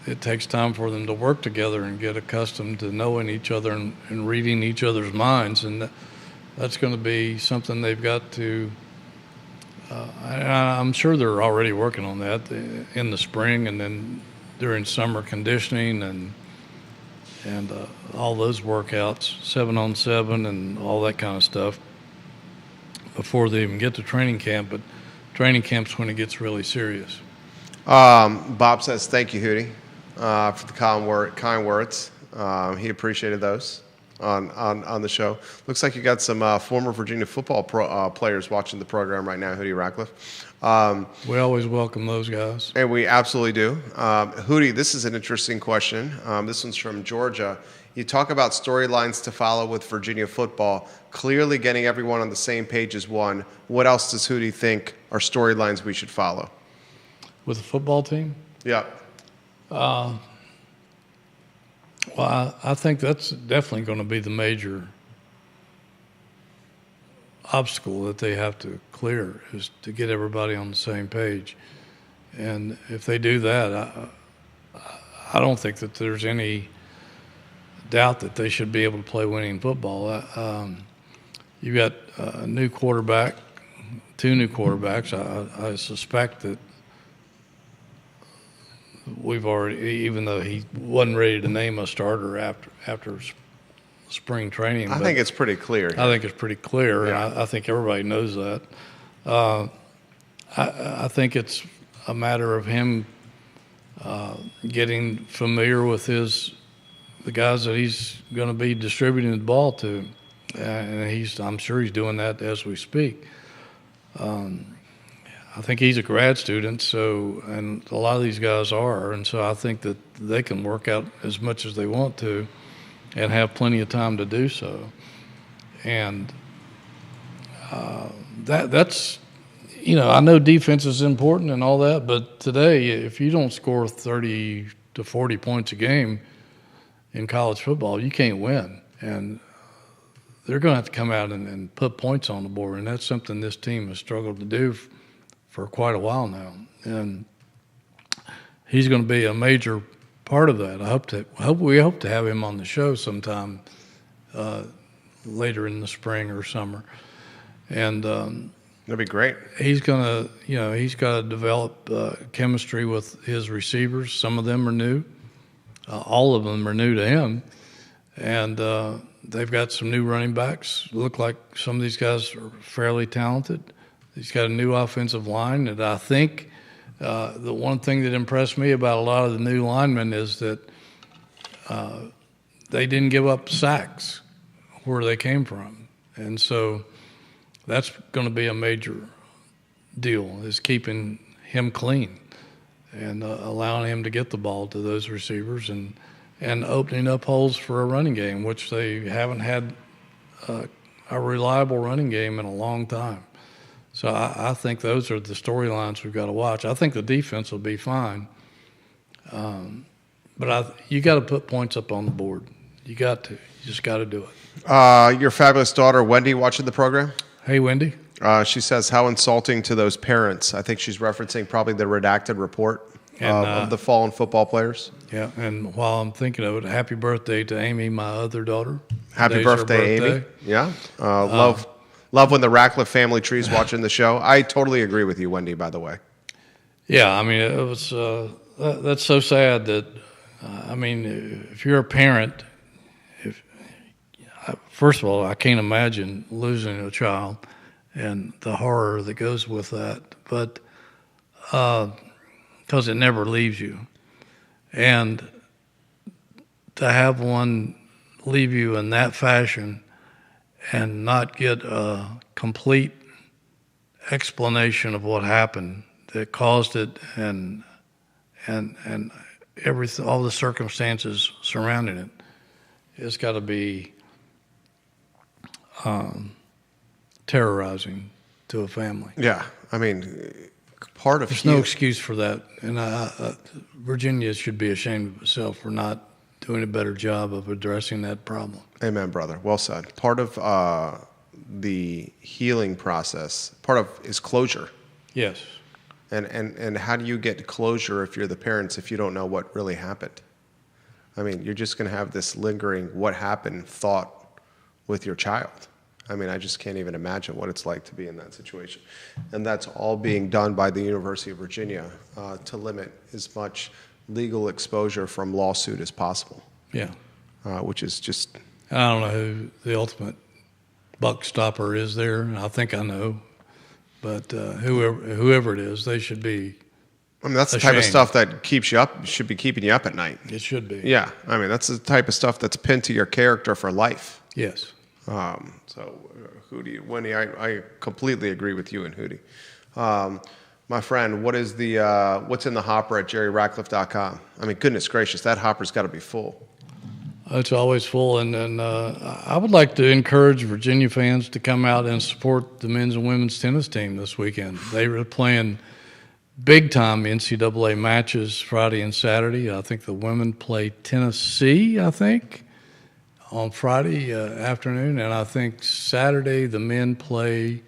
it takes time for them to work together and get accustomed to knowing each other and reading each other's minds. And that's going to be something they've got to I'm sure they're already working on that in the spring and then during summer conditioning and all those workouts, 7-on-7 and all that kind of stuff before they even get to training camp. But training camp's when it gets really serious. Bob says, thank you, Hootie, for the kind words. He appreciated those on the show. Looks like you got some former Virginia football players watching the program right now, Hootie Ratcliffe. We always welcome those guys. And we absolutely do. Hootie, this is an interesting question. This one's from Georgia. You talk about storylines to follow with Virginia football. Clearly getting everyone on the same page is one. What else does Hootie think are storylines we should follow? With the football team? Yeah. Well, I think that's definitely going to be the major obstacle that they have to clear, is to get everybody on the same page. And if they do that, I don't think that there's any doubt that they should be able to play winning football. You've got a new quarterback, two new quarterbacks. I suspect that we've already, even though he wasn't ready to name a starter after spring training. I think it's pretty clear. I think it's pretty clear, Yeah. and I think everybody knows that. I think it's a matter of him getting familiar with the guys that he's going to be distributing the ball to, and I'm sure he's doing that as we speak. I think he's a grad student, and a lot of these guys are, and so I think that they can work out as much as they want to and have plenty of time to do so. And that's, I know defense is important and all that, but today, if you don't score 30 to 40 points a game in college football, you can't win. And they're going to have to come out and put points on the board, and that's something this team has struggled to do for quite a while now, and he's going to be a major part of that. We hope to have him on the show sometime later in the spring or summer, and that'd be great. He's going to, he's got to develop chemistry with his receivers. Some of them are new, all of them are new to him, and they've got some new running backs. Look like some of these guys are fairly talented. He's got a new offensive line, and I think the one thing that impressed me about a lot of the new linemen is that they didn't give up sacks where they came from. And so that's going to be a major deal, is keeping him clean and allowing him to get the ball to those receivers and opening up holes for a running game, which they haven't had a reliable running game in a long time. So I think those are the storylines we've got to watch. I think the defense will be fine, but you got to put points up on the board. You got to. You just got to do it. Your fabulous daughter, Wendy, watching the program? Hey, Wendy. She says, how insulting to those parents. I think she's referencing probably the redacted report of the fallen football players. Yeah, and while I'm thinking of it, happy birthday to Amy, my other daughter. Happy birthday, Amy. Yeah. Love when the Ratcliffe family tree's watching the show. I totally agree with you, Wendy, by the way. Yeah, I mean, it was that's so sad that I mean, if you're a parent, first of all, I can't imagine losing a child and the horror that goes with that, but because it never leaves you, and to have one leave you in that fashion and not get a complete explanation of what happened that caused it and everything, all the circumstances surrounding it, it's got to be terrorizing to a family. Yeah, I mean, part of There's no excuse for that, and Virginia should be ashamed of itself for not doing a better job of addressing that problem. Amen, brother. Well said. Part of the healing process, is closure. Yes. And how do you get closure if you're the parents if you don't know what really happened? I mean, you're just going to have this lingering what happened thought with your child. I mean, I just can't even imagine what it's like to be in that situation. And that's all being done by the University of Virginia to limit as much legal exposure from lawsuit as possible. Yeah. Which is just... I don't know who the ultimate buck stopper is there. I think I know. But whoever it is, they should be I mean, that's the ashamed. type of stuff that keeps you up, should be keeping you up at night. It should be. Yeah. I mean, that's the type of stuff that's pinned to your character for life. Yes. Hootie, Winnie, I completely agree with you and Hootie. My friend, what's in the hopper at jerryratcliffe.com? I mean, goodness gracious, that hopper's got to be full. It's always full, and I would like to encourage Virginia fans to come out and support the men's and women's tennis team this weekend. They were playing big-time NCAA matches Friday and Saturday. I think the women play Tennessee, on Friday afternoon, and I think Saturday the men play,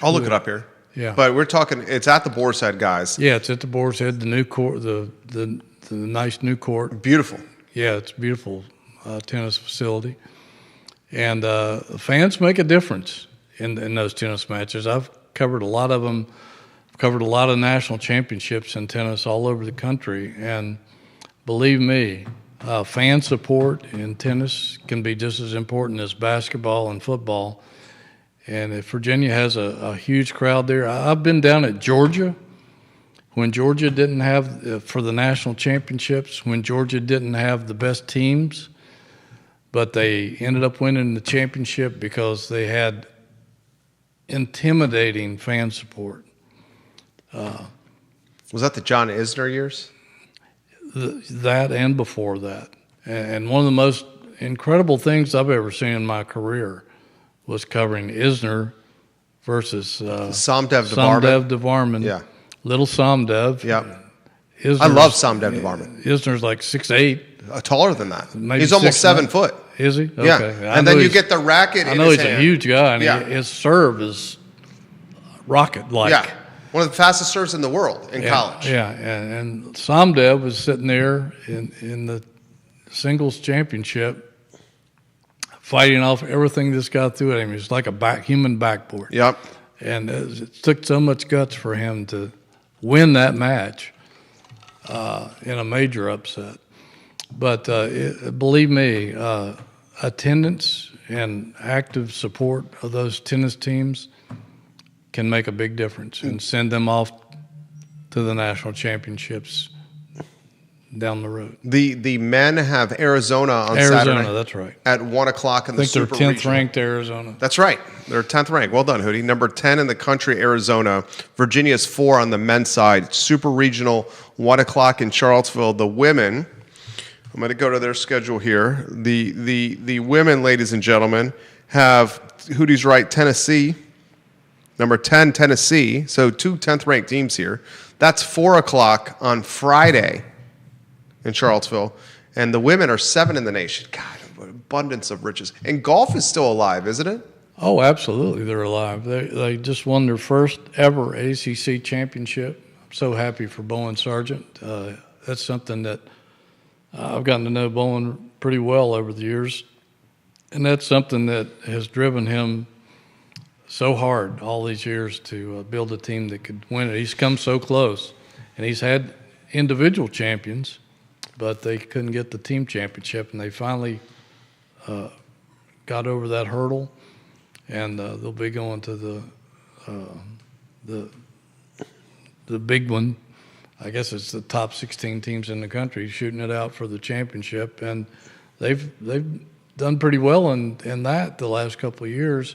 I'll look it up here. Yeah. But we're talking, it's at the Boar's Head, guys. Yeah, it's at the Boar's Head, the new court, the nice new court. Beautiful. Yeah, it's a beautiful tennis facility. And fans make a difference in those tennis matches. I've covered a lot of them. I've covered a lot of national championships in tennis all over the country. And believe me, fan support in tennis can be just as important as basketball and football. And if Virginia has a huge crowd there, I've been down at Georgia when Georgia didn't have, for the national championships, when Georgia didn't have the best teams, but they ended up winning the championship because they had intimidating fan support. Was that the John Isner years? That and before that. And one of the most incredible things I've ever seen in my career was covering Isner versus Somdev Devarman. Yeah. Little Somdev. Yeah. I love Somdev Devarman. Isner's like 6'8". Taller than that. Maybe He's almost 7 foot. Is he? Yeah. Okay. And then you get the racket I in know his he's hand. a huge guy, and Yeah. his serve is rocket-like. Yeah. One of the fastest serves in the world in college. Yeah, and Somdev was sitting there in the singles championship fighting off everything this guy threw at him. He was like a human backboard. Yep. And it took so much guts for him to win that match in a major upset. But believe me, attendance and active support of those tennis teams can make a big difference and send them off to the national championships down the road. The men have Arizona on Arizona, Saturday. that's right. At 1 o'clock in I the think they're Super 10th Regional. ranked Arizona. That's right. They're 10th ranked. Well done, Hootie. Number 10 in the country, Arizona. Virginia's 4 on the men's side. Super Regional, 1 o'clock in Charlottesville. The women, I'm going to go to their schedule here. The women, ladies and gentlemen, have, Hootie's right, Tennessee. Number 10, Tennessee. So 2 10th ranked teams here. That's 4 o'clock on Friday in Charlottesville. And the women are 7 in the nation. God, what abundance of riches. And golf is still alive, isn't it? Oh, absolutely, they're alive. They just won their first ever ACC championship. I'm so happy for Bowen Sargent. That's something that I've gotten to know Bowen pretty well over the years, and that's something that has driven him so hard all these years to build a team that could win it. He's come so close, and he's had individual champions, but they couldn't get the team championship, and they finally got over that hurdle, and they'll be going to the big one. I guess it's the top 16 teams in the country shooting it out for the championship, and they've done pretty well in that the last couple of years.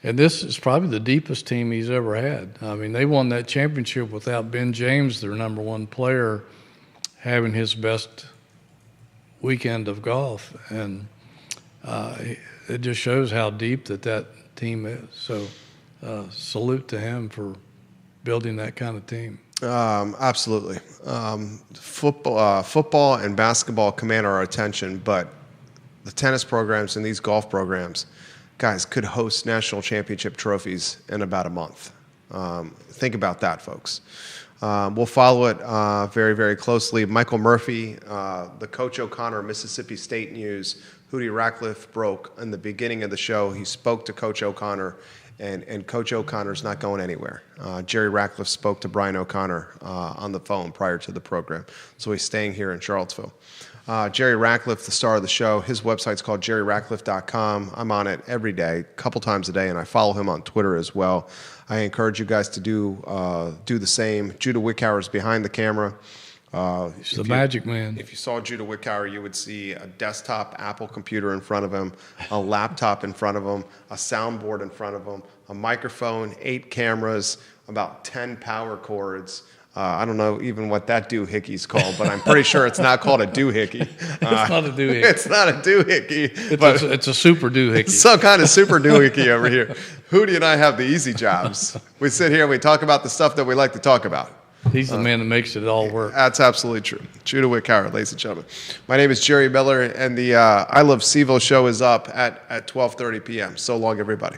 And this is probably the deepest team he's ever had. I mean, they won that championship without Ben James, their number one player, having his best weekend of golf. And it just shows how deep that team is. So salute to him for building that kind of team. Absolutely. Football and basketball command our attention, but the tennis programs and these golf programs, guys, could host national championship trophies in about a month. Think about that, folks. We'll follow it very, very closely. Michael Murphy, the Coach O'Connor Mississippi State News, Hootie Ratcliffe broke in the beginning of the show. He spoke to Coach O'Connor, and Coach O'Connor's not going anywhere. Jerry Ratcliffe spoke to Brian O'Connor on the phone prior to the program, so he's staying here in Charlottesville. Jerry Ratcliffe, the star of the show, his website's called jerryratcliffe.com. I'm on it every day, a couple times a day, and I follow him on Twitter as well. I encourage you guys to do the same. Judah Wickhauer's behind the camera. He's the magic man. If you saw Judah Wickhauer, you would see a desktop Apple computer in front of him, a laptop in front of him, a soundboard in front of him, a microphone, 8 cameras, about 10 power cords. I don't know even what that doohickey's called, but I'm pretty sure it's not called a doohickey. It's not a doohickey. It's not a doohickey. It's a super doohickey. It's some kind of super doohickey over here. Hootie and I have the easy jobs. We sit here and we talk about the stuff that we like to talk about. He's the man that makes it all work. That's absolutely true. Judah Wickhauer, ladies and gentlemen. My name is Jerry Miller, and the I Love CVille show is up at 12:30 p.m. So long, everybody.